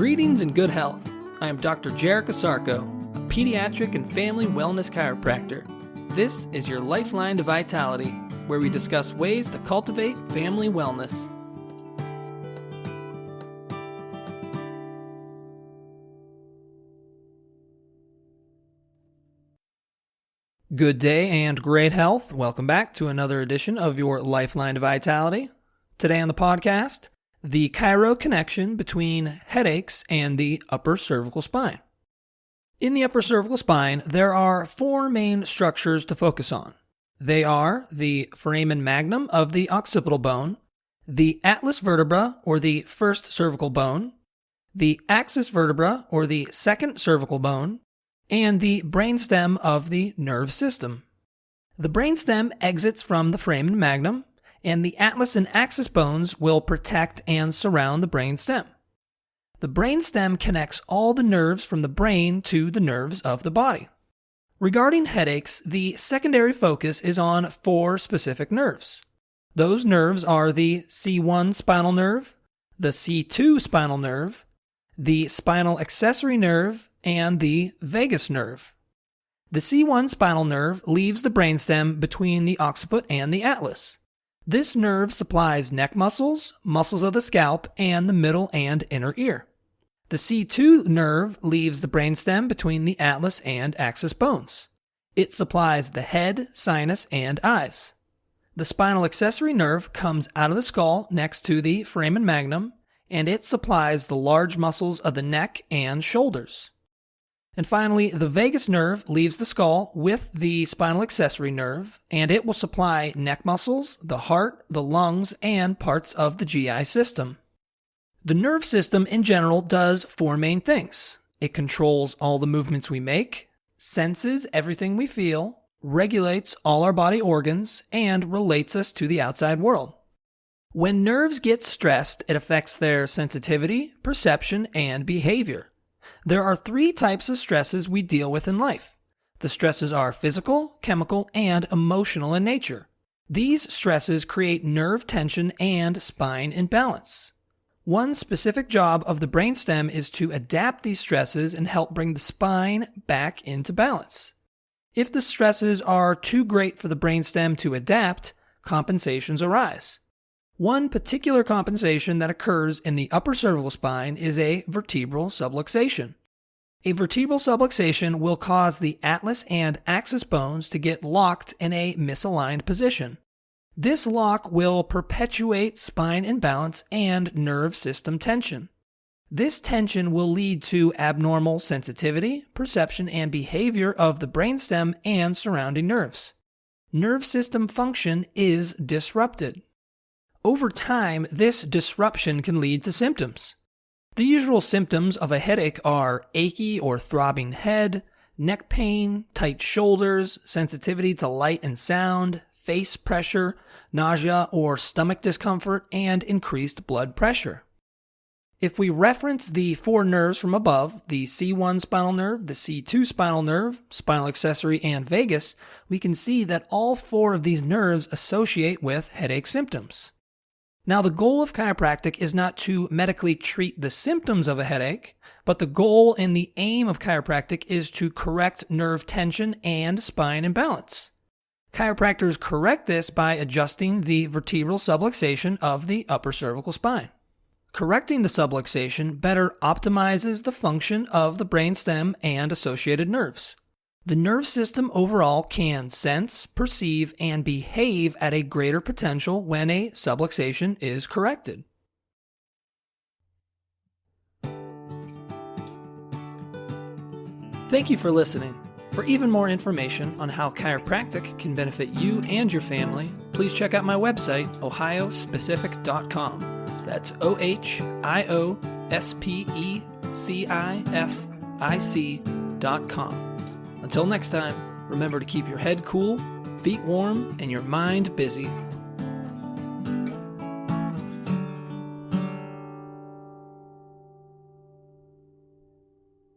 Greetings and good health. I am Dr. Jarek Asarko, a pediatric and family wellness chiropractor. This is your Lifeline to Vitality, where we discuss ways to cultivate family wellness. Good day and great health. Welcome back to another edition of your Lifeline to Vitality. Today on the podcast, the chiro connection between headaches and the upper cervical spine. In the upper cervical spine, there are four main structures to focus on. They are the foramen magnum of the occipital bone, the atlas vertebra or the first cervical bone, the axis vertebra or the second cervical bone, and the brainstem of the nerve system. The brainstem exits from the foramen magnum, and the atlas and axis bones will protect and surround the brainstem. The brainstem connects all the nerves from the brain to the nerves of the body. Regarding headaches, the secondary focus is on four specific nerves. Those nerves are the C1 spinal nerve, the C2 spinal nerve, the spinal accessory nerve, and the vagus nerve. The C1 spinal nerve leaves the brainstem between the occiput and the atlas. This nerve supplies neck muscles, muscles of the scalp, and the middle and inner ear. The C2 nerve leaves the brainstem between the atlas and axis bones. It supplies the head, sinus, and eyes. The spinal accessory nerve comes out of the skull next to the foramen magnum, and it supplies the large muscles of the neck and shoulders. And finally, the vagus nerve leaves the skull with the spinal accessory nerve, and it will supply neck muscles, the heart, the lungs, and parts of the GI system. The nerve system in general does four main things. It controls all the movements we make, senses everything we feel, regulates all our body organs, and relates us to the outside world. When nerves get stressed, it affects their sensitivity, perception, and behavior. There are three types of stresses we deal with in life. The stresses are physical, chemical, and emotional in nature. These stresses create nerve tension and spine imbalance. One specific job of the brainstem is to adapt these stresses and help bring the spine back into balance. If the stresses are too great for the brainstem to adapt, compensations arise. One particular compensation that occurs in the upper cervical spine is a vertebral subluxation. A vertebral subluxation will cause the atlas and axis bones to get locked in a misaligned position. This lock will perpetuate spine imbalance and nerve system tension. This tension will lead to abnormal sensitivity, perception, and behavior of the brainstem and surrounding nerves. Nerve system function is disrupted. Over time, this disruption can lead to symptoms. The usual symptoms of a headache are achy or throbbing head, neck pain, tight shoulders, sensitivity to light and sound, face pressure, nausea or stomach discomfort, and increased blood pressure. If we reference the four nerves from above, the C1 spinal nerve, the C2 spinal nerve, spinal accessory, and vagus, we can see that all four of these nerves associate with headache symptoms. Now, the goal of chiropractic is not to medically treat the symptoms of a headache, but the goal and the aim of chiropractic is to correct nerve tension and spine imbalance. Chiropractors correct this by adjusting the vertebral subluxation of the upper cervical spine. Correcting the subluxation better optimizes the function of the brainstem and associated nerves. The nerve system overall can sense, perceive, and behave at a greater potential when a subluxation is corrected. Thank you for listening. For even more information on how chiropractic can benefit you and your family, please check out my website, ohiospecific.com. That's ohiospecific.com. Until next time, remember to keep your head cool, feet warm, and your mind busy.